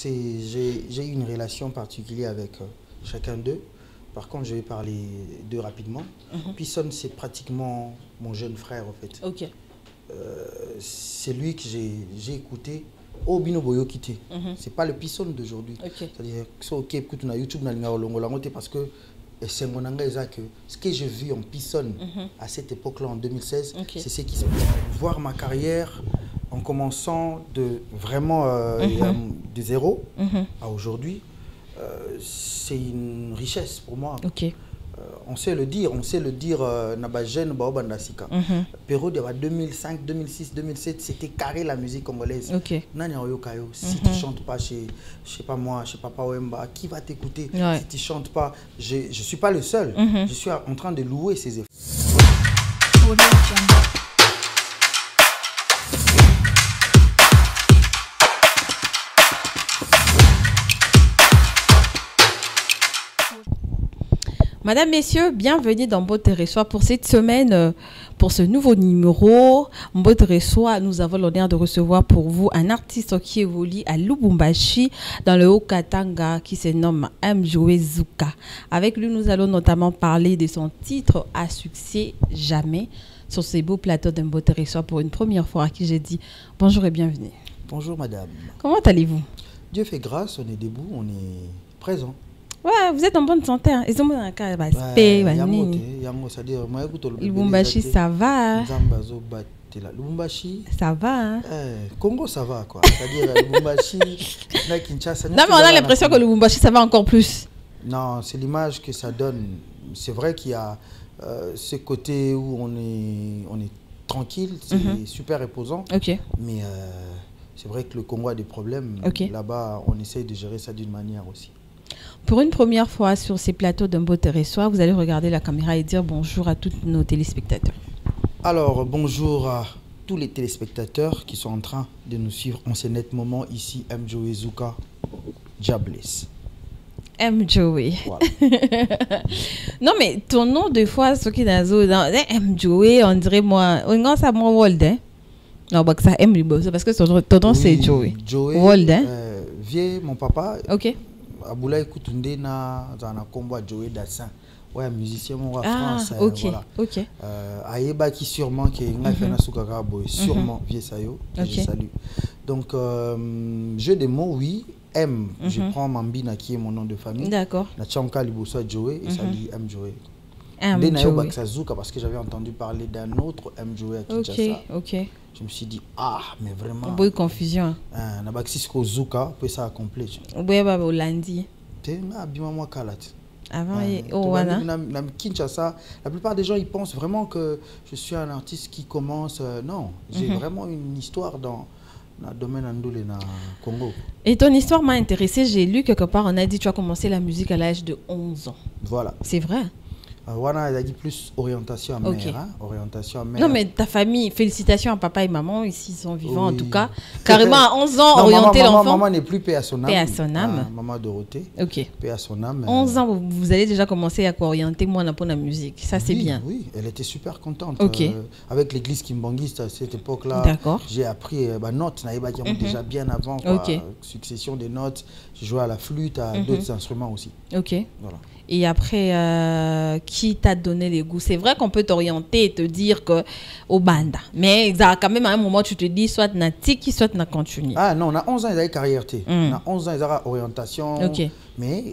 j'ai eu une relation particulière avec chacun d'eux. Par contre, je vais parler d'eux rapidement. Pisson, c'est pratiquement mon jeune frère, en fait. Ok. C'est lui que j'ai écouté au Bino Boyo Kité. C'est pas le Pisson d'aujourd'hui. C'est-à-dire que c'est ok, écoute, on a YouTube, parce que c'est mon engagement que ce que j'ai vu en Pisson à cette époque-là, en 2016, c'est ce qui se passe. Voir ma carrière en commençant de vraiment de zéro à aujourd'hui, c'est une richesse pour moi. On sait le dire, Nabajène, Baobandasika. Période 2005, 2006, 2007, c'était carré la musique congolaise. Si tu ne chantes pas chez, je sais pas moi, chez Papa Wemba, qui va t'écouter? Si tu ne chantes pas, je ne suis pas le seul. Je suis en train de louer ces efforts. Madame, messieurs, bienvenue dans Mbote Reçoit pour cette semaine, pour ce nouveau numéro. Mbote Reçoit, nous avons l'honneur de recevoir pour vous un artiste qui évolue à Lubumbashi, dans le Haut-Katanga, qui se nomme Mjoe Zuka. Avec lui, nous allons notamment parler de son titre à succès Jamais, sur ces beaux plateaux de Mbote Reçoit pour une première fois à qui j'ai dit bonjour et bienvenue. Bonjour madame. Comment allez-vous? Dieu fait grâce, on est debout, on est présent. Ouais, vous êtes en bonne santé. Hein. Ils ont un cas Lubumbashi, ça va. Lubumbashi, ça va. Hein. Congo, ça va quoi. C'est-à-dire Lubumbashi, Kinshasa. Non, mais on a l'impression que Lubumbashi, ça va encore plus. Non, c'est l'image que ça donne. C'est vrai qu'il y a ce côté où on est tranquille, c'est super reposant. Mais c'est vrai que le Congo a des problèmes. Là-bas, on essaye de gérer ça d'une manière aussi. Pour une première fois sur ces plateaux d'un Mbote Reçoit, vous allez regarder la caméra et dire bonjour à tous nos téléspectateurs. Alors, bonjour à tous les téléspectateurs qui sont en train de nous suivre en ce net moment ici, Mjoe Zuka, Diablesse. Mjoe. Voilà. Non, mais ton nom, des fois, ce qui est dans Mjoe, on dirait moi, on ça mon Wold, hein? Non, bah, ça aime parce que ton nom c'est Joe. Joe. Wold, hein? Vieux, mon papa. Ok. Aboulaye Koutoundé na combat Joe Dassin. Ouais, musicien mon France. Voilà. Aïeba qui sûrement qui est fait na soukaka boy, sûrement vieux sayo. Je salue. Donc jeu de mots oui. M, je prends Mambina qui est mon nom de famille. D'accord. Na Tchanka Liboso Joe et ça dit M Joe. Parce que j'avais entendu parler d'un autre M Joe à Kinshasa. Je me suis dit, ah, mais vraiment. Beaucoup de confusion. Nabaxisko Zuka, peut ça accomplir. Oui, bah, au lundi. Avant, Kinshasa, la plupart des gens ils pensent vraiment que je suis un artiste qui commence. Non, j'ai vraiment une histoire dans le domaine andolé na Congo. Et ton histoire m'a intéressé. J'ai lu quelque part, on a dit que tu as commencé la musique à l'âge de 11 ans. Voilà. C'est vrai? Voilà, il a dit plus orientation à mère. Hein? Orientation à mère. Non, mais ta famille, félicitations à papa et maman, ici ils sont vivants en tout cas. Carrément à 11 ans, orienter l'enfant. Maman n'est plus paix à son âme. Paix à son âme. Maman Dorothée. Paix à son âme. 11 ans, vous allez déjà commencer à orienter moi pour la musique. Ça, c'est bien. Oui, elle était super contente. Avec l'église kimbangiste à cette époque-là, j'ai appris notes. Déjà bien avant. Succession des notes. J'ai joué à la flûte, à d'autres instruments aussi. Voilà. Et après, qui t'a donné les goûts? C'est vrai qu'on peut t'orienter et te dire que au banda. Mais quand même, à un moment, tu te dis soit na tiki, soit na continue. Ah non, on a 11 ans, il y a carrière. On a 11 ans, il y a orientation. Mais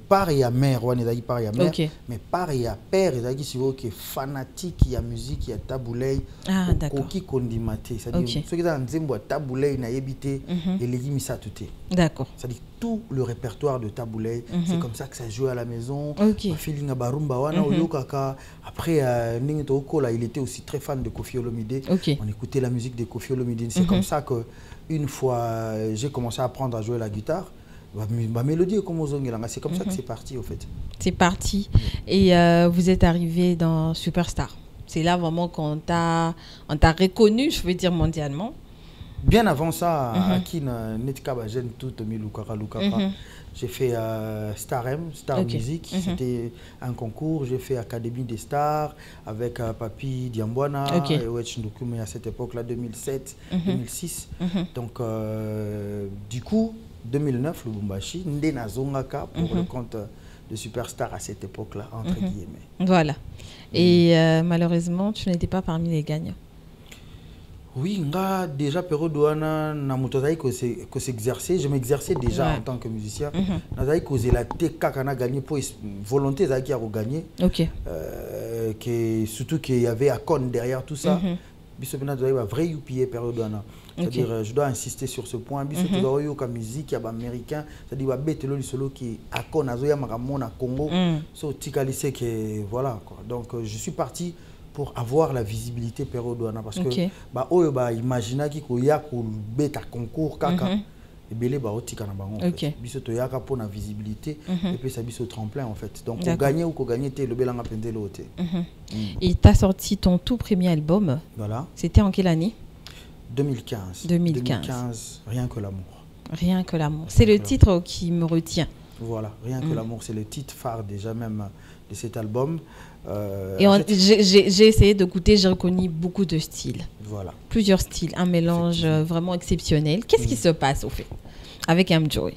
pareil à mère, on est pareil à mère. Mais pareil à père, il y a qui est fanatique, il y a musique, il y a taboulay. Ah, d'accord. Qui condimaté. C'est-à-dire, ceux qui ont un taboulay, il y a évité et les gimisa tout est. D'accord. C'est-à-dire, tout le répertoire de taboulay, c'est comme ça que ça joue à la maison. Feeling barumba wana oyokaka. Après il était aussi très fan de Koffi Olomide. On écoutait la musique de Koffi Olomide. C'est comme ça que une fois j'ai commencé à apprendre à jouer la guitare. Ma mélodie est comme aux c'est comme ça que c'est parti au fait. C'est parti. Et vous êtes arrivé dans Superstar. C'est là vraiment qu'on t'a reconnu, je veux dire mondialement. Bien avant ça, j'ai fait Star Music, c'était un concours. J'ai fait Académie des Stars avec Papi Diambwana et Wetch Ndukume à cette époque-là, 2007, 2006. Donc, du coup, 2009, Lubumbashi, Ndena Zongaka pour le compte de Superstar à cette époque-là, entre guillemets. Voilà. Et malheureusement, tu n'étais pas parmi les gagnants. Oui, déjà, Pérodouana, que s'exercer. Je m'exerçais déjà en tant que musicien. Nazaï causé la TK qu'on a gagné pour volonté qui a gagné. Ok. Surtout qu'il y avait Akon derrière tout ça. Bissobina doit avoir vrai UPA Pérodouana. C'est-à-dire, je dois insister sur ce point. Bissobina doit avoir musique américain. C'est-à-dire, il y a des solo qui Akon, Azoya Maramona, Congo. So, Tikalise, voilà. Donc, je suis parti pour avoir la visibilité Pérodouana parce que bah oh bah imagina qui koya ko beta concours kaka et belé ba otika na bango biso to yaka pour la visibilité et puis ça biso tremplin en fait donc on gagner ou ko gagner té le belanga pendelo oté. Et tu as sorti ton tout premier album. Voilà. C'était en quelle année? 2015. 2015. Rien que l'amour. Rien que l'amour. C'est le titre qui me retient. Voilà, Rien que l'amour, c'est le titre phare déjà même de cet album. Et j'ai essayé de goûter, j'ai reconnu beaucoup de styles. Voilà. Plusieurs styles, un mélange vraiment exceptionnel. Qu'est-ce qui se passe au fait avec M-Joy?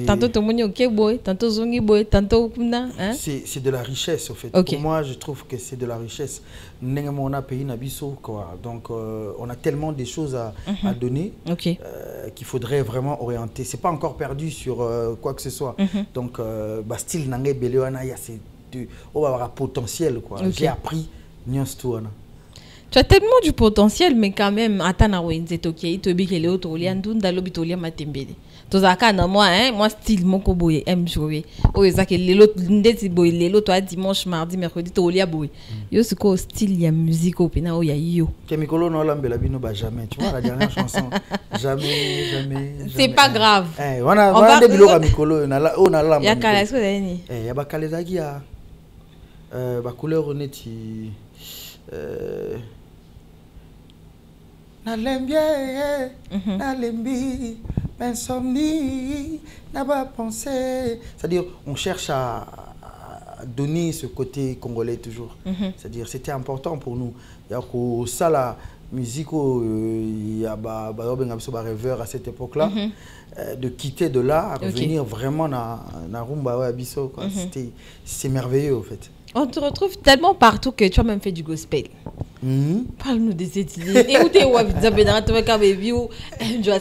Tantôt Tomoni ok boy, tantôt Zongi boy, tantôt Kuna. C'est de la richesse au fait. Pour moi, je trouve que c'est de la richesse. On a pays Nabiso quoi. Donc on a tellement de choses à donner qu'il faudrait vraiment orienter. C'est pas encore perdu sur quoi que ce soit. Donc style Nangé Belewana, il y a on va avoir un potentiel quoi. J'ai appris Nyonstouana. Tu as tellement du potentiel, mais quand même, attends, tu moi style mon koboye aime jouer oh ezaki lelo ndeti boy lelo toi dimanche mardi mercredi to lia boy yo siko style ya musique au pena o ya yo Kemikolo no lambela bino ba jamais tu vois la dernière chanson jamais c'est pas grave on va de bilo Kemikolo na la on a lamba ya kala so deni ya ba kalezaki ya ba couleur neti na lembie na lembi insomnie n'a pas pensé. C'est-à-dire, on cherche à donner ce côté congolais toujours. C'est-à-dire, c'était important pour nous. Il y a ça la musique, il y a des rêveurs à cette époque-là, de quitter de là, à revenir vraiment dans Rumba Abisso. C'est merveilleux, en fait. On te retrouve tellement partout que tu as même fait du gospel. Parle-nous de cette idée. Et où tu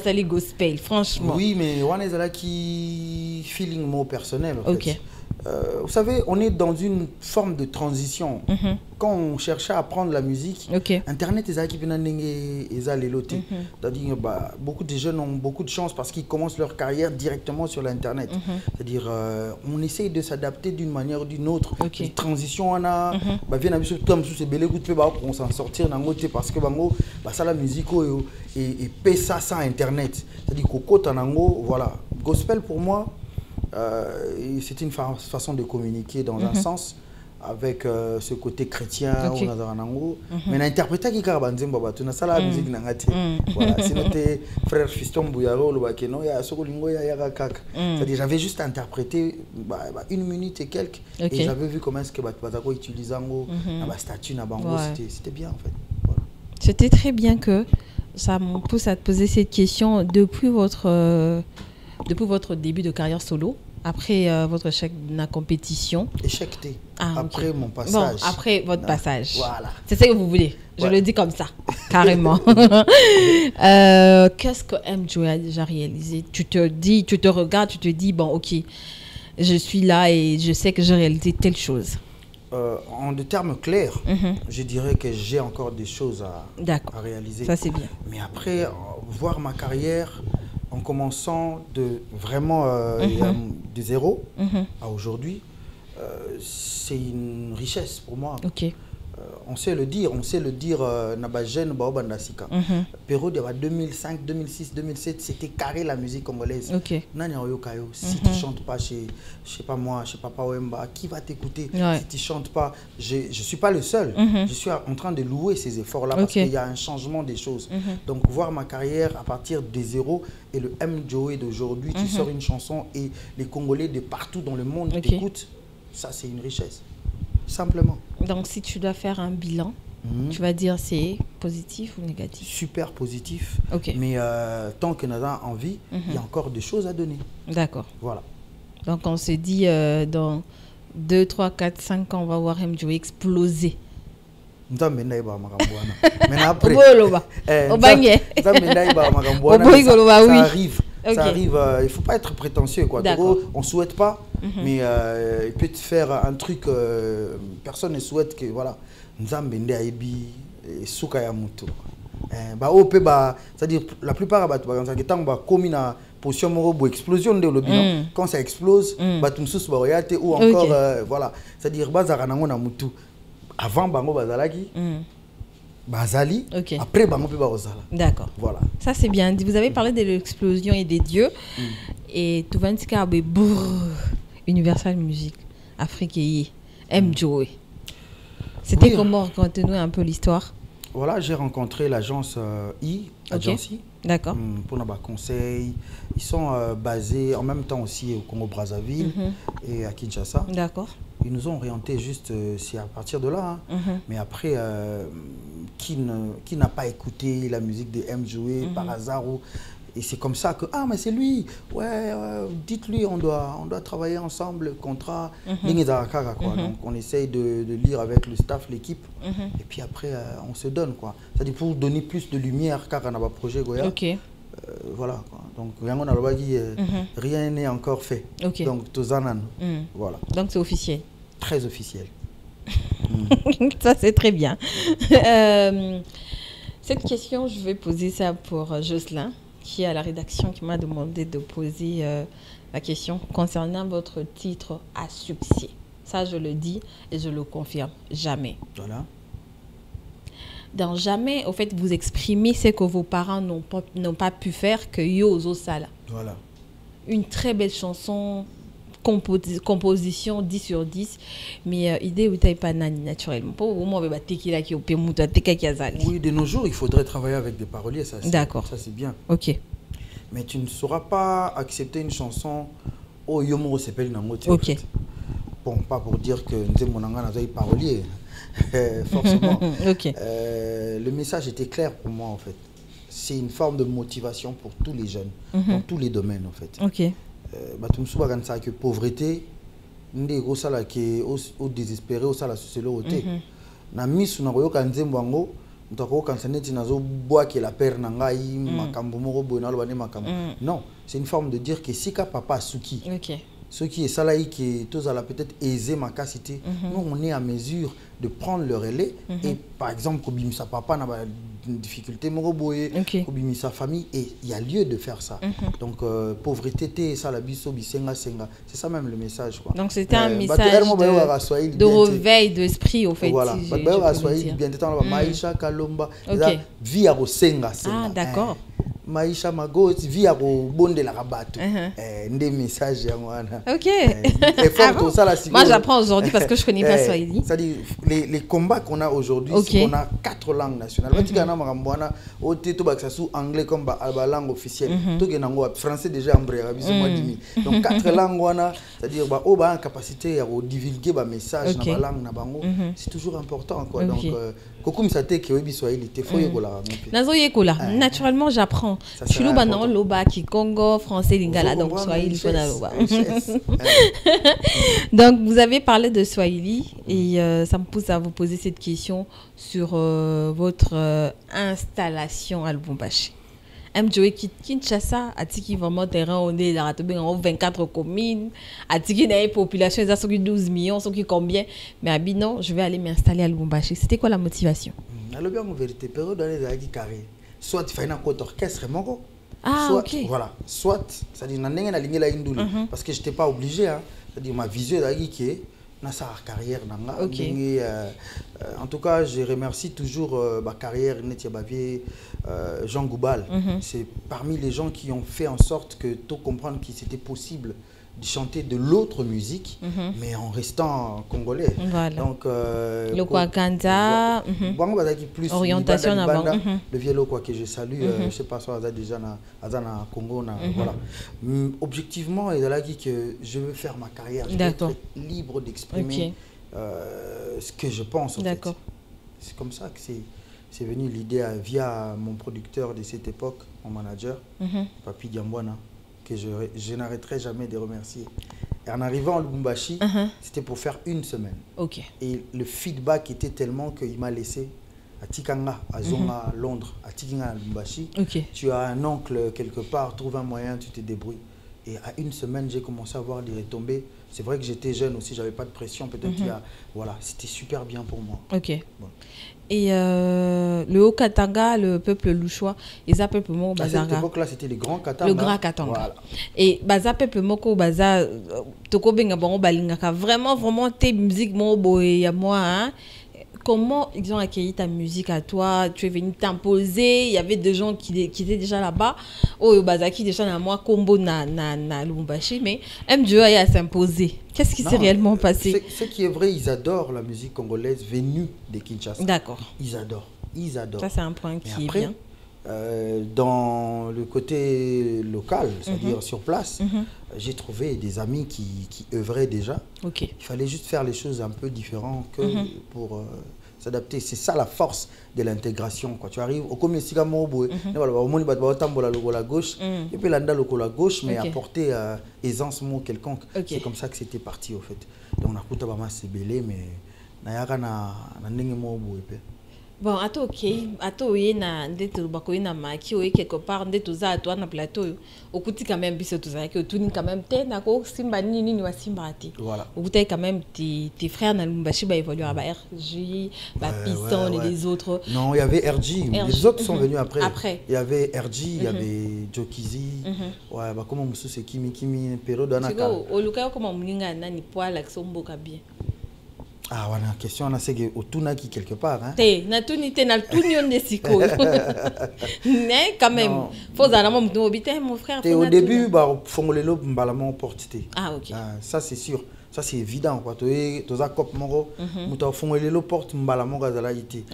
es gospel, franchement. Oui, mais on est là qui feeling mot personnel. En fait. Vous savez, on est dans une forme de transition. Quand on cherchait à apprendre la musique, Internet est qui c'est-à-dire beaucoup de jeunes ont beaucoup de chance parce qu'ils commencent leur carrière directement sur l'Internet. C'est-à-dire on essaye de s'adapter d'une manière ou d'une autre. Une transition on a on s'en sortir parce que ça la musique et paie ça sans Internet. C'est-à-dire voilà. Gospel pour moi c'est une façon de communiquer dans un sens avec ce côté chrétien mais l'interpréter qui la musique voilà c'est notre frère Fiston Bouyaro le bakeno ya sokolingo ya kaka c'est-à-dire j'avais juste interprété 1 minute et quelques et j'avais vu comment est-ce que bazako utiliser ngo na statut na bango c'était bien en fait voilà. C'était très bien que ça me pousse à te poser cette question depuis votre début de carrière solo, après votre échec dans la compétition. Échecté. Après mon passage. Bon, après votre passage. Voilà. C'est ça que vous voulez. Je le dis comme ça, carrément. Qu'est-ce que M-Joy a déjà réalisé? Tu te regardes, tu te dis, bon, ok, je suis là et je sais que j'ai réalisé telle chose. En des termes clairs, je dirais que j'ai encore des choses à réaliser. Ça, c'est bien. Mais après, voir ma carrière en commençant de vraiment de zéro à aujourd'hui, c'est une richesse pour moi. On sait le dire Nabajène Baobandasika. Période 2005, 2006, 2007, c'était carré la musique congolaise. Si tu chantes pas chez, je sais pas moi, chez Papa Wemba, qui va t'écouter? Si tu chantes pas, je suis pas le seul. Je suis en train de louer ces efforts-là parce qu'il y a un changement des choses. Donc voir ma carrière à partir de zéro et le M-Joy d'aujourd'hui, tu sors une chanson et les Congolais de partout dans le monde t'écoutent, ça c'est une richesse. Simplement. Donc si tu dois faire un bilan tu vas dire c'est positif ou négatif? Super positif. Ok. Mais tant que nous avons envie, il y a encore des choses à donner. D'accord. Voilà. Donc on se dit dans 2, 3, 4, 5 ans, on va voir Mjoe exploser. Mais après, ça arrive. Okay. Ça arrive, il ne faut pas être prétentieux, quoi. On ne souhaite pas, mais il peut te faire un truc, personne ne souhaite que, voilà, Nzambende Aibi, Soukaya Muto. C'est-à-dire, la plupart des gens qui ont position de explosion de l'objet, quand ça explose, ou encore, voilà, c'est-à-dire, avant, Bango Bazalaki. Bazali, après Bango peut Bazala. D'accord. Voilà. Ça c'est bien. Vous avez parlé de l'explosion et des dieux. Et tout le monde Universal Music, Afrique et Mjoe. C'était comment, raconte-nous un peu l'histoire. Voilà, j'ai rencontré l'agence Agency. D'accord. Pour nos conseils. Ils sont basés en même temps aussi au Congo-Brazzaville et à Kinshasa. D'accord. Ils nous ont orientés juste, c'est à partir de là. Mais après, qui n'a pas écouté la musique de Mjoe par hasard et c'est comme ça que, ah mais c'est lui, ouais, dites-lui, on doit travailler ensemble, le contrat. Donc on essaye de lire avec le staff, l'équipe, et puis après on se donne, quoi. C'est-à-dire pour donner plus de lumière, car on a un projet Goya. Voilà, quoi. Donc rien n'est encore fait. Donc Tozanan, voilà. Donc c'est officiel. Très officiel. Ça c'est très bien. Cette question, je vais poser ça pour Jocelyn, qui est à la rédaction, qui m'a demandé de poser la question concernant votre titre à succès. Ça, je le dis et je le confirme. Jamais. Voilà. Dans jamais, au fait, vous exprimez ce que vos parents n'ont pas pu faire, que Yozo Sala. Voilà. Une très belle chanson, composition 10 sur 10, mais idée où tu pas nani naturellement. Oui, de nos jours, il faudrait travailler avec des paroliers, ça. D'accord. Ça, c'est bien. Ok. Mais tu ne sauras pas accepter une chanson au Yomo s'appelle Nangote. Ok. Bon, pas pour dire que Nzemonanga n'a pas parolier, forcément. Ok. Le message était clair pour moi, en fait. C'est une forme de motivation pour tous les jeunes, dans tous les domaines, en fait. Ok. Que pauvreté, au désespéré, au sala socioloté. Na misu na koyoka nzembo yango, mutako kansaneti nazo bois que la père nangai makambo moko boy na lobane makambo. Non, c'est une forme de dire que si ka papa suki. OK. Ce qui est salaï qui tous à la peut-être aisé ma capacité. Nous on est à mesure de prendre le relais et par exemple kobimisa papa na une difficulté moroboye, kobimisa famille et il y a lieu de faire ça. Donc pauvreté ça la biso bisenga senga, c'est ça même le message, quoi. Donc c'était un message de réveil d'esprit au fait. Voilà. Bien temps maisha kalomba, vie à senga senga. Ah d'accord. Maisha magoti via bonde la rabato des messages OK. Moi j'apprends aujourd'hui parce que je connais pas Swahili. C'est-à-dire les combats qu'on a aujourd'hui, c'est qu'on a 4 langues nationales. Anglais comme la langue officielle, français déjà donc 4 langues, c'est-à-dire une capacité à divulguer des messages dans la langue, c'est toujours important, quoi. Donc naturellement j'apprends. Chuluba non loba qui Congo français lingala donc Swahili fona loba. Donc vous avez parlé de Swahili et ça me pousse à vous poser cette question sur votre installation à Lubumbashi. Mjoe Kinshasa atiki vraiment terrain on est là 24 communes, atiki na population ça 12 millions, ce qui combien, mais abi non, je vais aller m'installer à Lubumbashi. C'était quoi la motivation? Alors bien en vérité période dans les années carré. Soit il faut un orchestre moko. Ah, soit, ok. Voilà. Soit, c'est-à-dire, parce que je n'étais pas obligé. Hein. C'est-à-dire, ma vision est qui est dans sa carrière. Okay. En tout cas, je remercie toujours ma carrière, Jean Goubal. C'est parmi les gens qui ont fait en sorte que tout comprendre que c'était possible de chanter de l'autre musique, mais en restant congolais. Voilà. Donc, le Kwakanda, plus orientation avant. Le vieux quoi que je salue, je sais pas si on a déjà na Congo, voilà. Objectivement, il a dit que je veux faire ma carrière, je veux être libre d'exprimer ce que je pense. D'accord. c'est comme ça que c'est venu l'idée via mon producteur de cette époque, mon manager, Papi Diambouana, que je n'arrêterai jamais de remercier. Et en arrivant à Lubumbashi, c'était pour faire une semaine. Et le feedback était tellement qu'il m'a laissé à Tikanga, à Zonga, à Londres, à Tikanga, à Lubumbashi. Tu as un oncle quelque part, trouve un moyen, tu te débrouilles. Et à une semaine, j'ai commencé à voir des retombées. C'est vrai que j'étais jeune aussi, j'avais pas de pression. Peut-être voilà, c'était super bien pour moi. Bon. Et le Haut-Katanga, le peuple louchois, ils appellent peuple moko bazanga. À cette époque-là, c'était les grands Katanga. Le grand Katanga. Voilà. Et baza peuple moko baza toko benga bango balingaka vraiment tes musiques mo boye ya moi hein. Comment ils ont accueilli ta musique à toi? Tu es venu t'imposer, il y avait des gens qui étaient déjà là-bas. Oh, Bazaki déjà na moi combo na Lubumbashi, mais MJO a s'imposer. Qu'est-ce qui s'est réellement passé? Ce qui est vrai, ils adorent la musique congolaise venue de Kinshasa. D'accord. Ils adorent. Ça c'est un point qui est bien. Dans le côté local, c'est-à-dire sur place, j'ai trouvé des amis qui œuvraient déjà. Il fallait juste faire les choses un peu différentes que pour s'adapter. C'est ça la force de l'intégration. Tu arrives au commerce, la gauche, et puis l'anda la gauche, mais apporter aisance quelconque. C'est comme ça que c'était parti au fait. Donc on a coupé pas mal c'est belé, mais bon, ato na ndeto bakoyi na maki oye quelque part ndeto za toi na plateau okuti quand même biso tozala ki otuni quand même te na ko simba nini wa simba ati. Voilà. Okuti quand même tes frères na Lubumbashi ba évoluer ba RJ, ba Piston et les autres. Non, il y avait RJ, les autres sont venus après. Il y avait RJ, il y avait Jokizi. Ouais, bah comment musu c'est Kimi Pero Danaka. O luka comment muninga nani poala kisomboka bien. Ah, voilà, la question, on a c'est au Tunaki quelque part. Hein? Na tunite na tunion de siko. Mais quand même, faut aller mon frère. Au début, bah, fongolelo mbalamon porte. Ah, ok. Ça c'est sûr, ça c'est évident quoi. Tu as cop moro, muta fongolelo porte mbalamon gazala ité.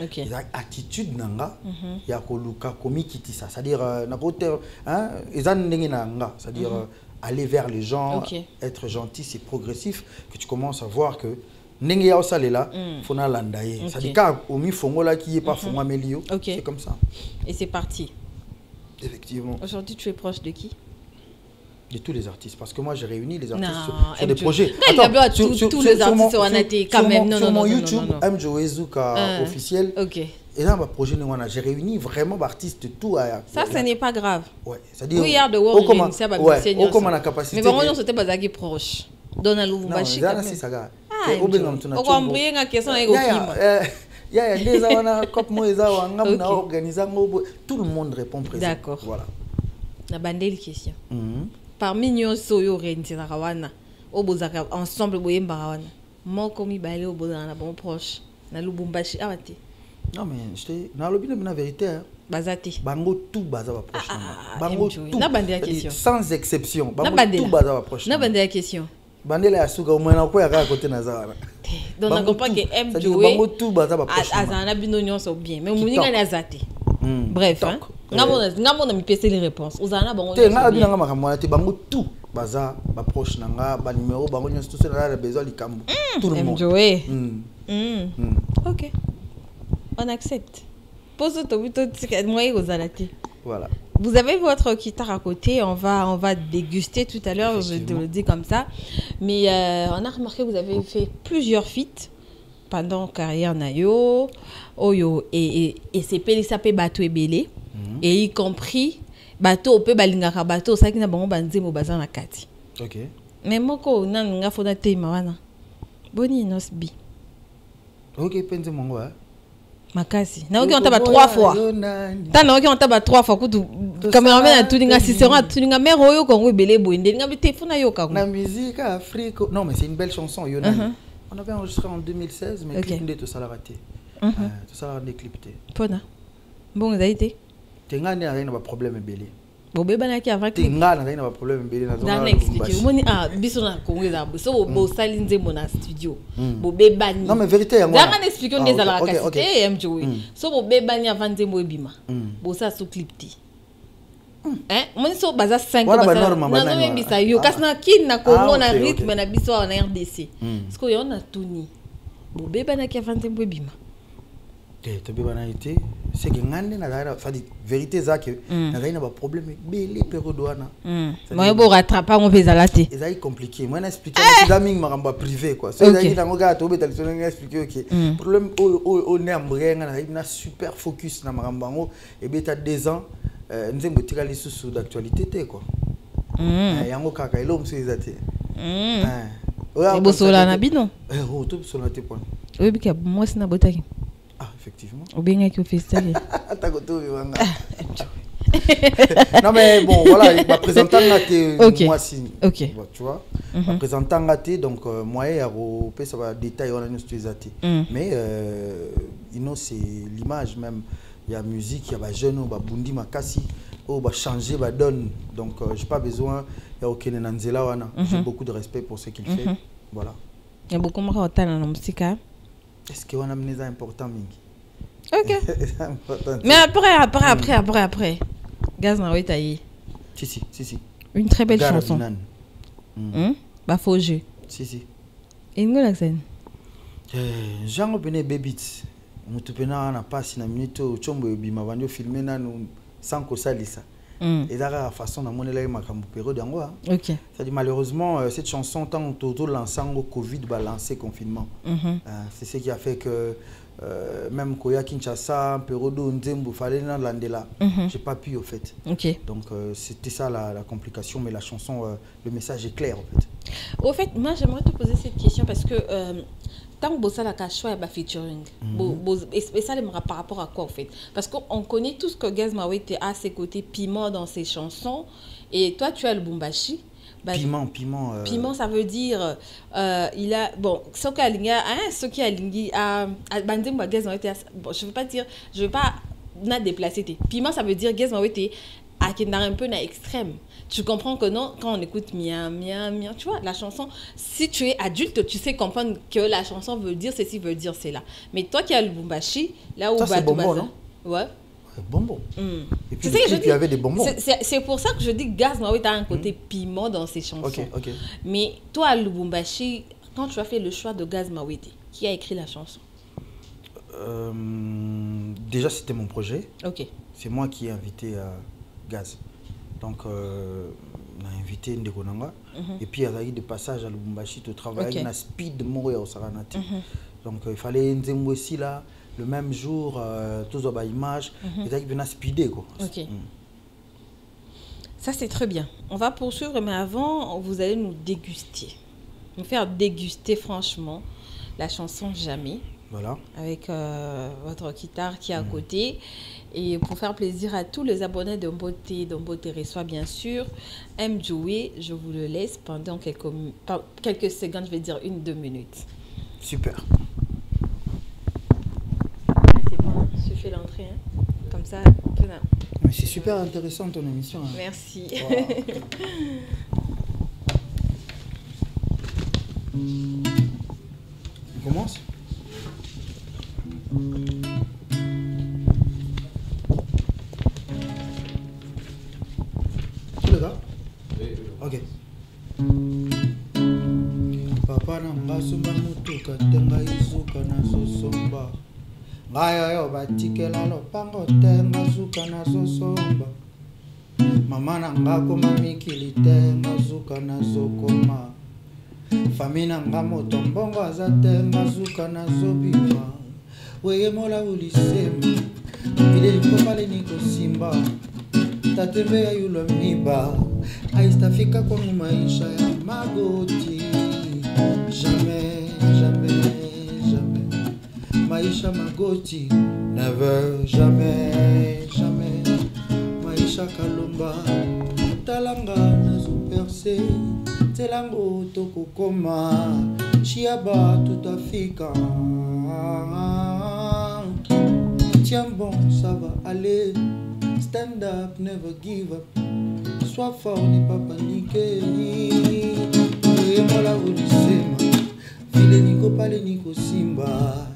Attitude nanga, ya koluka komi kiti ça, c'est-à-dire na côté hein, ezan ndenge nanga, c'est-à-dire aller vers les gens, être gentil, c'est progressif que tu commences à voir que Nengi ya salela, fona landaye. Ça dit quand omi fongola qui est pas fonga melio, c'est comme ça. Et c'est parti. Effectivement. Aujourd'hui, tu es proche de qui? De tous les artistes, parce que moi j'ai réuni les artistes sur des projets. Attends, tous les artistes ont été quand même. Sur mon YouTube, MJO Ezuka officiel. Et là, ma projet, j'ai réuni vraiment d'artistes tout. Ça, ce n'est pas grave. Ouais, c'est-à-dire. We are the world. Comment on a capacité. Mais vraiment, on s'était pas proche. Dans la Lubumbashi. Non, c'est ça. Il y a des tout le monde répond présent. D'accord. Voilà. La bandelle question. Parmi nous, soyo rentina kawana. Obozaka ensemble boye mbarawana. Moko mi balé obozana na bon proche. Na Lubumbashi abati. Non mais j'étais dans l'objet de la vérité. Bazati. Bango tout baza va proche. Bango tout. Na bandelle question. Sans exception. Bango tout baza va proche. Na bandelle question. Bandela ya suka umwana ko ya côté nazara. Donc on comprend que MJO bango tout baza ba proche. Azana bino nyonso bien mais muninga na zati. Bref hein. Ngamo mi pese les réponses. Ozana bango. Te ngala bina ngama kamwana te bango tout baza ba proche nanga ba numéro bango nyonso tout cela besoin likambo. Tout le monde. MJO. OK. On accepte. Pose toi moi ozalati. Voilà. Vous avez votre guitare à côté, on va déguster tout à l'heure, je te le dis comme ça. Mais on a remarqué que vous avez fait plusieurs feats pendant carrière nayo, oyo et c'est Pélisapé Bateau et Belé, et y compris Bateau peut balingaka bateau ça qui na bango banzemo bazan na kati. OK. Mais moko na nga fona tema wana. Boni nosbi. OK, pense mongo hein. Makasi. Na oki on taba 3 fois. Tana oki on taba 3 fois kutu cameraman a tuninga Cicéron tuninga mère oyo kongo belé boinde nga bitefuna yoka ko. La musique Afrique. Non mais c'est une belle chanson Yonani. On avait enregistré en 2016 mais clip de tout ça l'a raté. Tout ça a déclipté. Pona. Bon ça a été. Tengane a rien de problème belé. Bo beba na ki avant Tengane a rien de problème belé na zone. Dans expliquer. Moni biso na kongo za so bo salinze mona studio. Bo beba ni. Non mais vérité yango. Za expliquer on des à la capacité MJO. So bo beba ni avant nzembo ebima. Bo ça so clipti. Hein? Moni so baza 5 baza. Na no bisa yo kasna kin na kongo na rythme na biso na RDC. Parce que yo na tuni. Bo beba na ki avant nzembo ebima. Tu été c'est que ngande na la vérité ça que na gaina ba problème belé pérodouana moi bon rattraper on fait zalati c'est compliqué moi n'expliquer daming maramba privé quoi c'est ça qui dans gars to betal so expliquer OK problème au né ambrenga na super focus na maramba ngo et beta 2 ans nzembo tikali sous d'actualité quoi yango kaka elo msezate et bosola na bino to sola te point oui bika moi sina botaki. Ah, effectivement. Ou bien avec le festival. Non mais bon voilà, ma présentant là moi si. OK. Tu vois. Ma présentant là donc moi et au ça va détail on a nous mais c'est l'image même il y a musique, il y a ba jeune ba bundi makasi ou ba changer ba donne donc j'ai pas besoin il y a aucun nanzela wana. J'ai beaucoup de respect pour ce qu'il fait. Voilà. Il y a beaucoup de talent dans la musique. Est-ce qu'on a amené ça important, Mingi? Ok. Mais après. Gaz na Oitaï. Si. Une très belle chanson. Bah, faut jouer. Si. Et une accent. Jean Obené Bébit. Nous te pena na passe na minute au chombo bima vanyo filmer na sans que ça lisa. Et la façon na monela makambo période yango. OK. Ça dit malheureusement cette chanson tant tout lancant au Covid lancé confinement. C'est ce qui a fait que même Koya Kinshasa Perodo Nzembo fallait dans landela. J'ai pas pu au fait. OK. Donc c'était ça la complication mais la chanson le message est clair en fait. Au fait, moi j'aimerais te poser cette question parce que tant que ça la choix et featuring et ça par rapport à quoi en fait parce qu'on connaît tous que Gaz Mawete a ses côtés piment dans ses chansons et toi tu as le Bumbashi piment ça veut dire il a bon ce qui a lingi à Banzemba Gaz Mawete bon je veux pas na déplacer piment ça veut dire Gaz Mawete à qui un peu na extrême. Tu comprends que non, quand on écoute mia, tu vois, la chanson, si tu es adulte, tu sais comprendre que la chanson veut dire ceci, veut dire cela. Mais toi qui as le Bumbashi, là où ça c'est bonbon, non? Ouais. Bonbon. Et puis il y avait des bonbons. C'est pour ça que je dis que Gaz Mawete a un côté piment dans ses chansons. OK. Mais toi, le Bumbashi, quand tu as fait le choix de Gaz Mawete, qui a écrit la chanson? Déjà, c'était mon projet. OK. C'est moi qui ai invité Gaz. Donc, on a invité Ndegonanga. Et puis, il y a eu des passages à Lubumbashi, tu travailles avec Speed Moya au Saranati. Donc, il fallait Nzembo aussi là, le même jour, tous les images. Et il y a speedé. OK. Ça, c'est très bien. On va poursuivre, mais avant, vous allez nous déguster. Nous faire déguster, franchement, la chanson Jamais. Voilà. Avec votre guitare qui est à côté. Et pour faire plaisir à tous les abonnés de Mbote Reçoit, bien sûr, aime jouer, je vous le laisse pendant quelques secondes, je vais dire 1-2 minutes. Super. C'est bon, je fais l'entrée. Hein. Comme ça, mais c'est super intéressant ton émission. Hein. Merci. On commence? Ok. Papa na ngasumba mutuka tenga izuka na zosomba. Ngaya yo batikela lopango tenga zuka na zosomba. Mama na ngako mamikili tenga zuka na zokoma. Famina ngamoto mbongo aza tenga zuka na zobima. Weye mola ulisema vile likopale niko simba. Tatembe ya yulo miba aistafika kwa maisha ya magoti. Jamais maisha magoti. Never, jamais maisha kalumba. Talanga nazo perce telango toko koma. Chiaba tutafika. Tiens bon, ça va aller. Stand up, never give up. Sois fort, n'est pas paniqué. Et moi là où tu sais, file niko pale niko simba.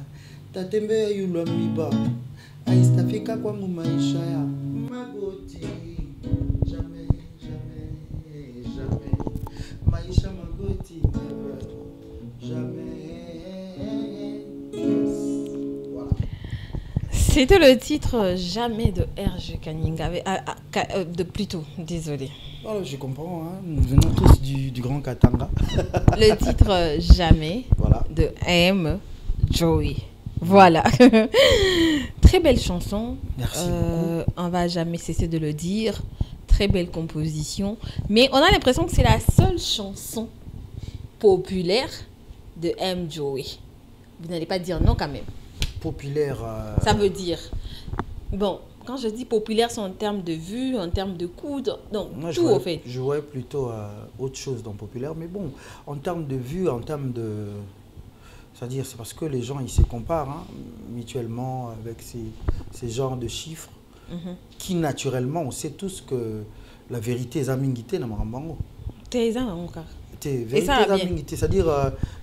Tatembe yulo miba. Aistafika kwangu maisha ya magoti. Jamais maisha magoti. Never, jamais. C'était le titre Jamais de R.G. Kaninga. Plutôt, désolé. Oh, je comprends, hein. Nous venons tous du grand Katanga. Le titre Jamais de M. Joey. Voilà. Très belle chanson. Merci beaucoup. On va jamais cesser de le dire. Très belle composition. Mais on a l'impression que c'est la seule chanson populaire de M. Joey. Vous n'allez pas dire non quand même. Populaire. Ça veut dire... Bon, quand je dis populaire, c'est en termes de vues, en termes de coûts, donc moi, tout au fait. Je voyais plutôt autre chose dans populaire. Mais bon, en termes de vues, en termes de... C'est-à-dire, c'est parce que les gens, ils se comparent hein, mutuellement avec ces genres de chiffres qui, naturellement, on sait tous que la vérité est amingité dans Marambango. C'est-à-dire,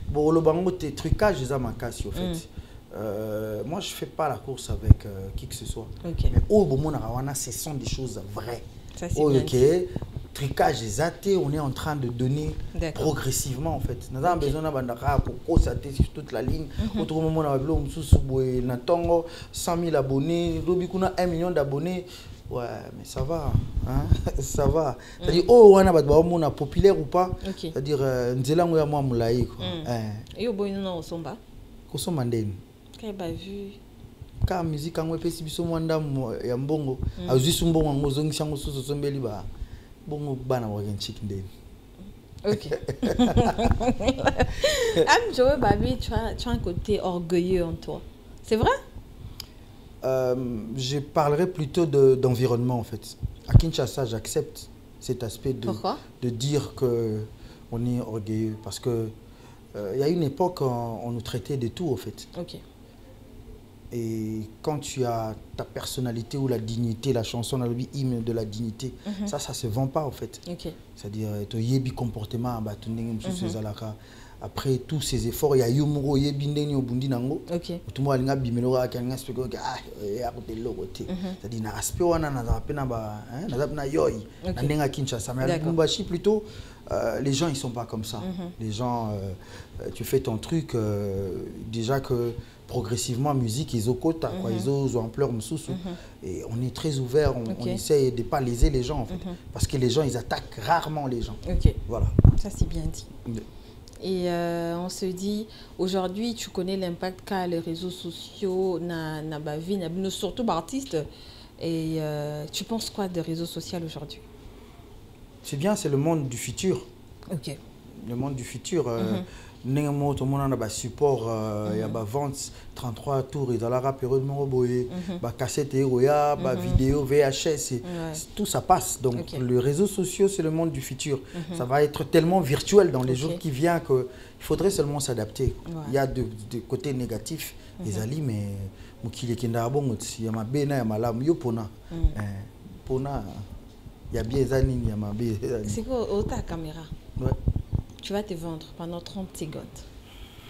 bon, le bango, tes trucages, ils ont manqué, au fait. Moi, je ne fais pas la course avec qui que ce soit. Okay. Mais au moment où ce sont des choses vraies. Ça, c'est bien. Tricage est athée, on est en train de donner progressivement en fait. Nous avons besoin de sur toute la ligne. Autrement, on a 100 000 abonnés, 1 million d'abonnés. Ouais, mais ça va. Hein? Ça va. C'est-à-dire, oh, on a populaire ou pas. C'est-à-dire, nous allons à moi moulaï. Et au bout, nous avons somba. Kosoma ndeni. Quelle belle vue. Ka musique angwe pesi biso mwanda ya mbongo. Azusu mbongo ngozongi sango soso sombeli ba. Bongo bana wagen chick ndeni. Ok. Joey Babi, tu as un côté orgueilleux en toi. C'est vrai? Je parlerai plutôt d'environnement en fait. À Kinshasa, j'accepte cet aspect de dire qu'on est orgueilleux. Parce que il y a une époque, on nous traitait de tout, au fait. Ok. Et quand tu as ta personnalité ou la dignité, la chanson, on a le hymne de la dignité, ça ne se vend pas, au fait. Okay. C'est-à-dire, tu as un comportement, après tous ces efforts, il y a eu un bindeni au bundi nango. Ok. Tout le monde a bimelo à un aspect que c'est-à-dire, aspect on a na yoy, na Kinshasa. Mais à Lubumbashi plutôt, les gens ils sont pas comme ça. Les gens, tu fais ton truc, déjà que progressivement musique ils ont quota, ils ont ampleur et on est très ouvert, on essaie de pas léser les gens en fait, parce que les gens ils attaquent rarement les gens. Ok. Voilà. Ça c'est bien dit. Et on se dit, aujourd'hui, tu connais l'impact qu'a les réseaux sociaux, na vie, surtout artistes. Et tu penses quoi des réseaux sociaux aujourd'hui? C'est bien, c'est le monde du futur. Ok. Le monde du futur. Tout le monde a support, il y a vente 33 tours, il y a la période de cassette, vidéo, VHS, tout ça passe. Donc les réseaux sociaux, c'est le monde du futur. Ça va être tellement virtuel dans les jours qui viennent qu'il faudrait seulement s'adapter. Il y a des côtés négatifs, les alliés, mais il y a bien années, il y a c'est quoi ta caméra? Tu vas te vendre pendant 30 secondes.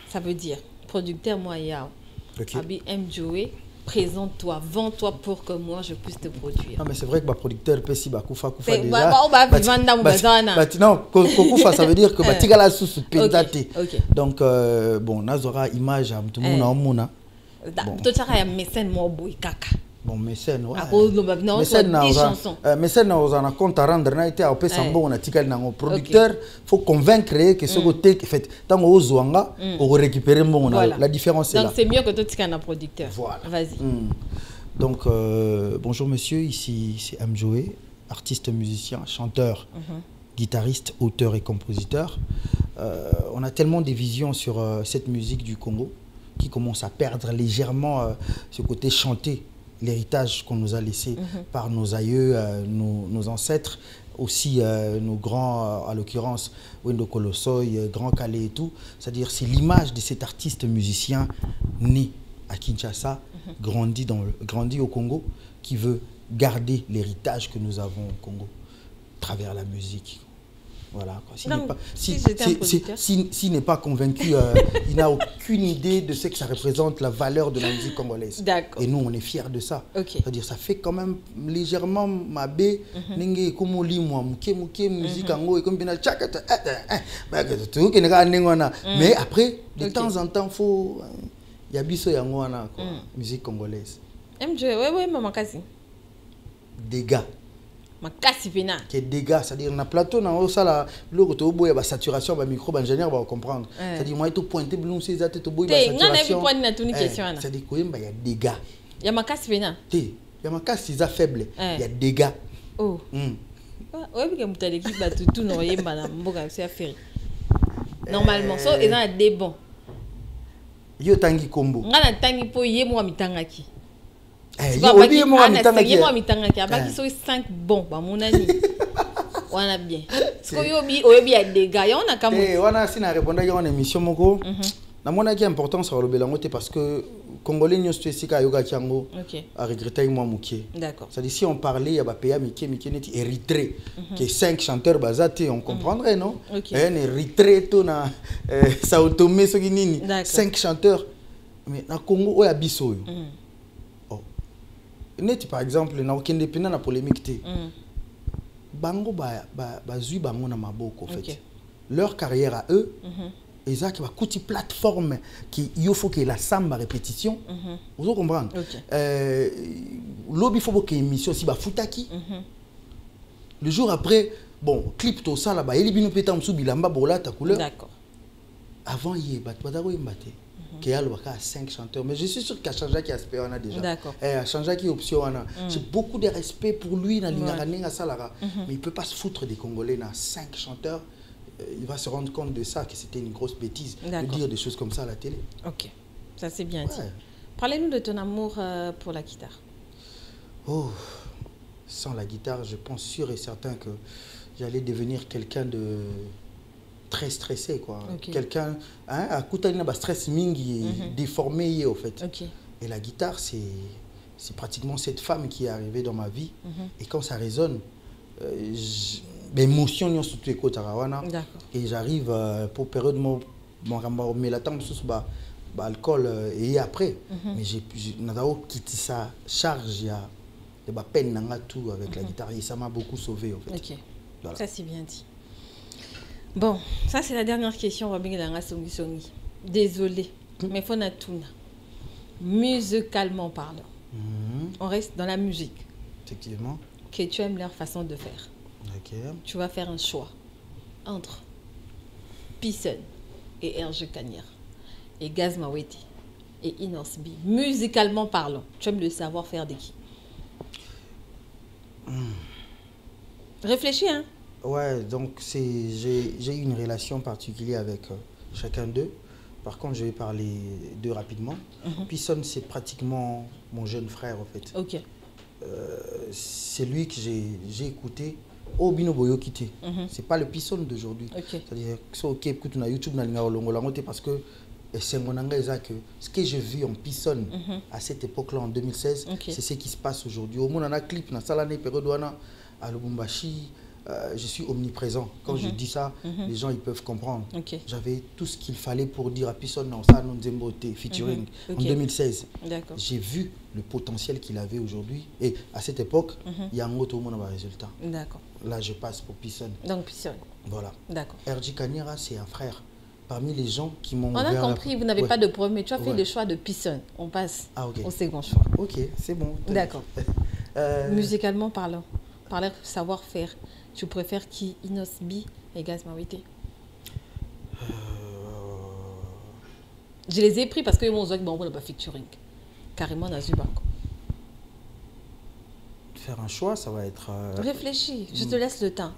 Ça veut dire, producteur moyen, Abi M. Joey, présente-toi, vends-toi pour que moi je puisse te produire. Non, mais c'est vrai que ma producteur peut si Koufa déjà. Non, Koufa, ça veut dire que Batigala sous pédate. Donc, bon, Nazora, image, tout le monde a tout ça, il y a un mécène moi, kaka. Bon, mécène, ouais. Mécène, on a compte à rendre, on a été à Pessambo, on a tiré dans producteur. Il faut convaincre que ce côté, fait, tant qu'on Zouanga, on récupère la différence. Donc, c'est mieux que toi, tu es un producteur. Voilà. Vas-y. Donc, bonjour monsieur, ici c'est M. Joey, artiste, musicien, chanteur, guitariste, auteur et compositeur. On a tellement de visions sur cette musique du Congo qui commence à perdre légèrement ce côté chanté. L'héritage qu'on nous a laissé par nos aïeux, nos ancêtres, aussi nos grands, à l'occurrence Wendo Kolosoy, Grand Calais et tout. C'est-à-dire c'est l'image de cet artiste musicien né à Kinshasa, grandi au Congo, qui veut garder l'héritage que nous avons au Congo, à travers la musique. Voilà. S'il n'est pas convaincu, il n'a aucune idée de ce que ça représente, la valeur de la musique congolaise. Et nous, on est fiers de ça. C'est-à-dire ça fait quand même légèrement mabé, musique mais après, de temps en temps, il y a biso yangoana, musique congolaise. MJ, ouais, maman Kassi. Dégâts. Ma Kassi Pena. Qui est dégâts, c'est-à-dire, on a plateau, on a ça là, il y a saturation, il micro, ingénieur va comprendre. C'est-à-dire, moi, il faut pointer, c'est ça, il y a saturation. C'est-à-dire, il y a dégâts. Il y a ma Kassi Pena. Il y a ma Kassi, c'est faible. Il y a dégâts. Oh. Oui, parce que tu as l'équipe, tout non, il y a c'est affaire. Normalement, ça, il y a des bons. Yo tangi kombo. Ngana tangi po ye mo mitangaki. Yo mo mitangaki. Ye mo mitangaki abaki so 5 bons ba monani. Wana bien. Parce que yo bi oyebi ya dégâts. Ya on a comme wana sina répondre ya on émission moko. Na mona ki importance sur le belango parce que Congolais nyos tu sika yoga chango a regretter moi mukie. D'accord. Ça dit si on parlait ya ba pays miki neti Érythrée que 5 chanteurs bazate on comprendrait non? Un Érythrée to na Sao Tomé so nini 5 chanteurs mais na Congo oya biso yo. Oh. Neti par exemple na okende pena na polémique té. Bango ba zui bango na maboko en fait. Leur carrière à eux et ça qui va coûter plateforme qui il faut que la samba répétition vous comprenez lobby faut que émission si ba futaki le jour après bon clip tout ça là-bas il bino pétam sou bilamba bola ta couleur d'accord avant hier bat badaro imbate que y a le 5 chanteurs mais je suis sûr qu'à changer qui aspect on a déjà d'accord à changer qui option on a j'ai beaucoup de respect pour lui dans l'ingaranenga salara mais il peut pas se foutre des Congolais na 5 chanteurs. Il va se rendre compte de ça, que c'était une grosse bêtise de dire des choses comme ça à la télé. Ok, ça c'est bien dit. Parlez-nous de ton amour pour la guitare. Oh, sans la guitare, je pense sûr et certain que j'allais devenir quelqu'un de très stressé, quoi. Quelqu'un, hein, à Koutaina, stress mingi, déformé, au fait. Et la guitare, c'est pratiquement cette femme qui est arrivée dans ma vie. Et quand ça résonne, l'émotion n'y a surtout écoute à Rawana et j'arrive pour période mon mais la temps sous alcool et après mais j'ai n'avais quitté ça charge il y a de ma peine dans tout avec la guitare et ça m'a beaucoup sauvé en fait. Ok, voilà. Ça c'est bien dit. Bon, ça c'est la dernière question désolé mais faut natuna musicalement parlant on reste dans la musique effectivement que tu aimes leur façon de faire. Tu vas faire un choix entre P-Sun et Hergé Kanyera et Gaz Mawete et Inos B. Musicalement parlant, tu aimes le savoir-faire de qui? Réfléchis, hein? Ouais, donc j'ai une relation particulière avec chacun d'eux. Par contre, je vais parler d'eux rapidement. P-Sun, c'est pratiquement mon jeune frère, en fait. Ok. C'est lui que j'ai écouté au bino boyo quitté. C'est pas le P-Sun d'aujourd'hui. C'est-à-dire que c'est ok que tu as YouTube parce que ce que j'ai vu en P-Sun à cette époque-là en 2016, c'est ce qui se passe aujourd'hui. Au moins on a un clip dans la période à Lubumbashi. Je suis omniprésent. Quand je dis ça, les gens ils peuvent comprendre. J'avais tout ce qu'il fallait pour dire à P-Sun non ça non Zembote featuring en 2016. J'ai vu le potentiel qu'il avait aujourd'hui et à cette époque, il y a un autre monde à résultat. Là je passe pour P-Sun. Donc P-Sun. Voilà. Hergé Kanyera c'est un frère. Parmi les gens qui m'ont. On a compris, vous n'avez pas de problème, mais tu as fait le choix de P-Sun. On passe au second choix. Ok, c'est bon. D'accord. Musicalement parlant, par leur savoir-faire. Tu préfères qui? Inos B et Gaz Mawete? Je les ai pris parce que mon zoïque n'a pas featuring. Carrément dans Zubanko. Faire un choix, ça va être... Réfléchis, je te laisse le temps.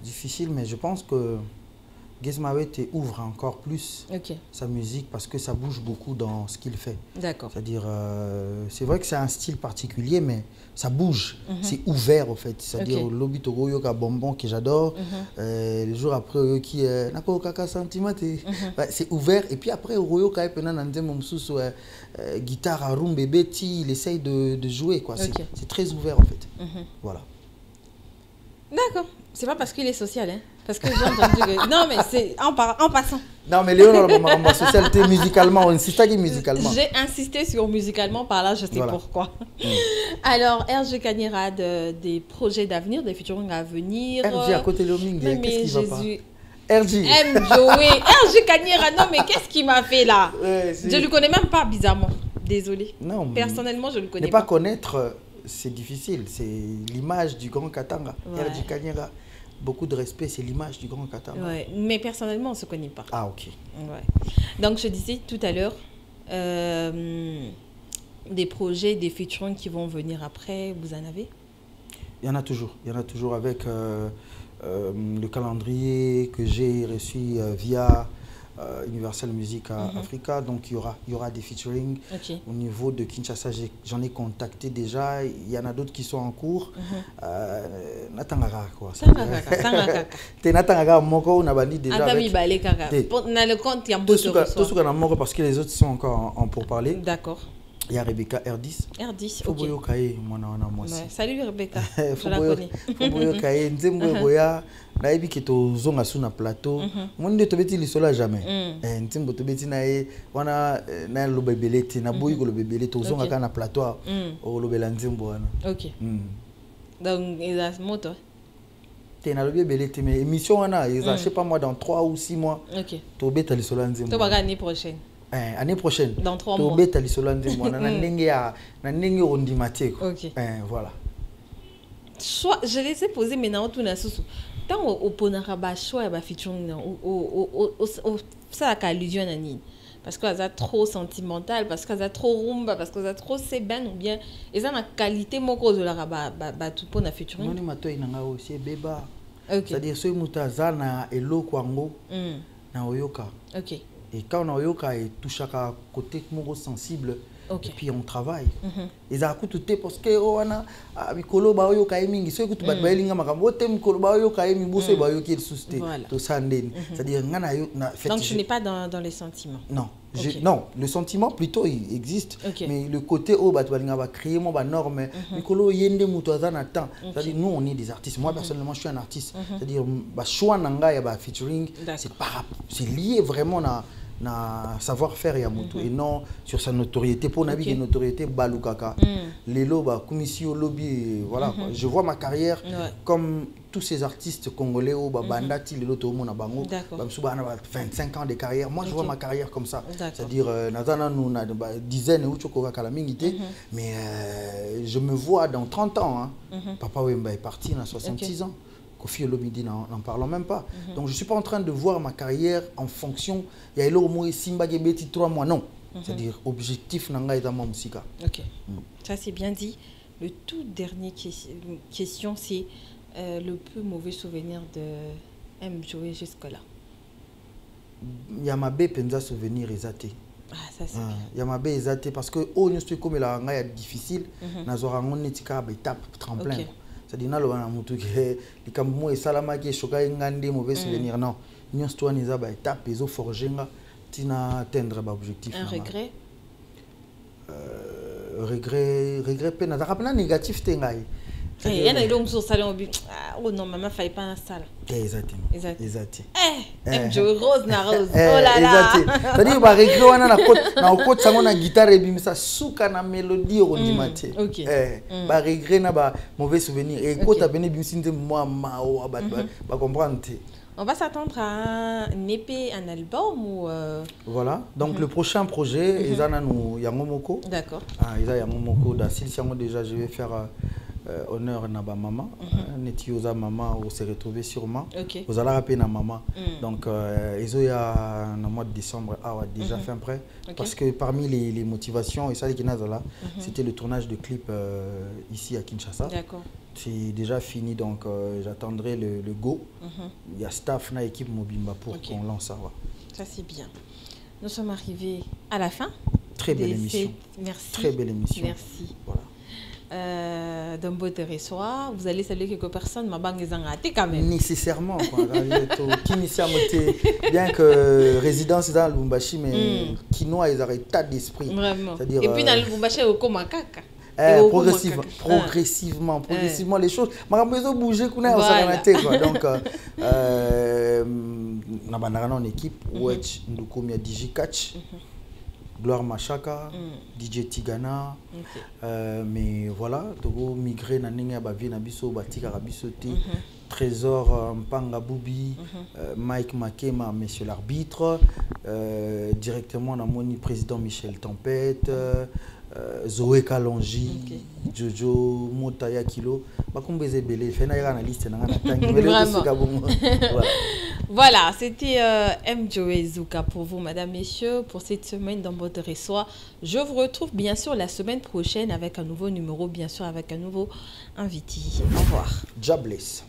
Difficile, mais je pense que Gaz Mawete ouvre encore plus sa musique parce que ça bouge beaucoup dans ce qu'il fait. D'accord. C'est-à-dire, c'est vrai que c'est un style particulier, mais ça bouge. C'est ouvert, en fait. C'est-à-dire, Lobi Togo Yoka Bonbon, que j'adore. Le jour après, qui est Nako Kaka Sentiment, c'est ouvert. Et puis après, Royo Kai Penan Andem guitare à room bébé, il essaye de jouer. C'est très ouvert, en fait. Voilà. D'accord. C'est pas parce qu'il est social, hein. Parce que j'ai entendu que... Non, mais c'est en passant. Non, mais Léon, on socialité musicalement, on insiste musicalement. J'ai insisté sur musicalement, par là, je sais pourquoi. Alors, Hergé Kanyera, des projets d'avenir, des featuring à venir. Hergé à côté de l'Oming, qu'est-ce qui va pas? Hergé. Hergé Kanyera, non, mais qu'est-ce qu'il m'a fait là? Je ne le connais même pas, bizarrement. Désolé. Non. Personnellement, je ne connais pas. Ne pas connaître, c'est difficile. C'est l'image du Grand Katanga. R.J. Kanyera. Beaucoup de respect, c'est l'image du Grand Katanga. Ouais. Mais personnellement, on ne se connaît pas. Ah, ok. Ouais. Donc, je disais tout à l'heure, des projets, des featuring qui vont venir après, vous en avez? Il y en a toujours. Il y en a toujours avec le calendrier que j'ai reçu via Universal Music Africa. Donc, il y aura des featuring. Au niveau de Kinshasa, j'en ai contacté déjà. Il y en a d'autres qui sont en cours. Natangara, quoi. Natangara, moko, on a banni déjà. Avec... le compte, il y a un peu de parce que les autres sont encore en pourparlers. D'accord. Il y a Rebecca R10. R10, ok. Foboyo Kaye, moi aussi. Salut Rebecca, je la connais. Foboyo Kaye, Nzembo Boya, Naibi qui est au Zonga sur un plateau. Mon de Tobeti l'isola jamais. Nzembo Tobeti nae, wana na lo bebelete, na boyi ko lo bebelete, au Zonga kana plateau, au lo belanzembo wana. Ok. Donc, il a moto. T'es na lo bebelete, mais émission wana, ils je sais pas moi dans 3 ou 6 mois. Ok. Tobeta l'isola nzembo. Tu vas l'année prochaine. Année prochaine. Dans 3 mois. Tobeta l'isola nzembo. Na nenge ondimate. Ok. Voilà. Je les ai posés maintenant tout na susu. Tant au ponaraba choix ba featuring au ça a allusion à nini. Parce que ça trop sentimental, parce que ça trop rumba, parce que ça trop c'est ben ou bien et ça na qualité moko de la ba tout pour na featuring. Moni mato inanga aussi beba. OK. C'est-à-dire ce mutaza na elo kwango na oyoka. OK. Et quand on a oyoka et touche à côté moko sensible. Okay. Et puis on travaille. Et ça coûte tout parce que on a mikolo ba oyoka mingi so écoute ba balinga makambo te mikolo ba oyoka mingi boso ba yoki susté to sandene. C'est-à-dire ngana na. Donc je n'ai pas dans les sentiments. Non. Non, le sentiment plutôt il existe, mais le côté où balinga va créer mon norme mikolo yende muto azana temps. C'est-à-dire nous on est des artistes. Moi personnellement je suis un artiste. C'est-à-dire ba choix nanga ya ba featuring c'est lié vraiment na savoir-faire ya mutu et non sur sa notoriété pour nabi une notoriété balukaka lelo ba komisio lobby voilà je vois ma carrière comme tous ces artistes congolais au bandati lelo to mona bango bamsuba na 25 ans de carrière moi je vois ma carrière comme ça c'est-à-dire nazana nous na dizaines ou chokoka kala mingité mais je me vois dans 30 ans Papa Wemba est parti à 66 ans. Kofi Olomide, n'en parlons même pas. Donc je ne suis pas en train de voir ma carrière en fonction. Il y a au moins Simba Gebeti 3 mois, non. C'est-à-dire objectif Nanga et Dama Musika. Ok. Ça c'est bien dit. Le tout dernier question, c'est le plus mauvais souvenir de M. Joé jusque-là. Yamabe Penza souvenir exaté. Ah, ça c'est bien. Yamabe exaté parce que oh nous sommes comme la Nanga est difficile. Nazora on etika étape tremplin. C'est-à-dire na lobana mutu ke likambo et salama ke shoka ngande mauvais souvenir non nyos toi niza ba étape ezo forgenga tina atteindre ba objectif. Un regret regret pe na rapena négatif tengai. Il y en a donc sur salon oh non maman fallait pas dans salle. Exactement. Joe Rose na Rose. Oh là là. C'est-à-dire ba regret wana na côte sango na guitare et bimisa suka na mélodie ondimate. Ba regret na ba mauvais souvenir et côte a bene bimsinde moi mao ba comprendre. On va s'attendre à un EP, un album ou Voilà. Donc le prochain projet ezana nous Yangomoko. D'accord. Ah, isa Yangomoko da Silsiango déjà je vais faire honneur à ma maman, Netioza maman, on s'est retrouvé sûrement. Vous allez rappeler na maman. Donc, ils ont en mois de décembre, déjà fin prêt. Parce que parmi les motivations, et ça, c'était le tournage de clip ici à Kinshasa. D'accord. C'est déjà fini, donc j'attendrai le go. Il y a staff, na équipe Mobimba pour qu'on lance ça. Ça, c'est bien. Nous sommes arrivés à la fin. Très belle émission. Merci. Très belle émission. Merci. Voilà. D'un beau territoire, vous allez saluer quelques personnes, ma banque est engagée quand même. Nécessairement, bien que résidence dans Lubumbashi, mais Kinoa, ils ont un état d'esprit. Vraiment. Et puis dans Lubumbashi, au Komakaka. Progressivement, les choses. Ma maison bouger, qu'on a donc, on a en équipe, Wedge, Ndukomia Digicatch. Gloire Machaka, DJ Tigana, mais voilà, Togo migré na ninga ba vie na biso batika rabisoté, Trésor Mpanga Boubi, Mike Makema, monsieur l'arbitre, directement na moni président Michel Tempête, Zoé Kalonji, Jojo Motaya Kilo, bakumbeze belé, fait na analyste na Voilà, c'était M. Joey Zouka pour vous, madame, messieurs, pour cette semaine dans votre Reçoit. Je vous retrouve bien sûr la semaine prochaine avec un nouveau numéro, bien sûr avec un nouveau invité. Au revoir. God bless.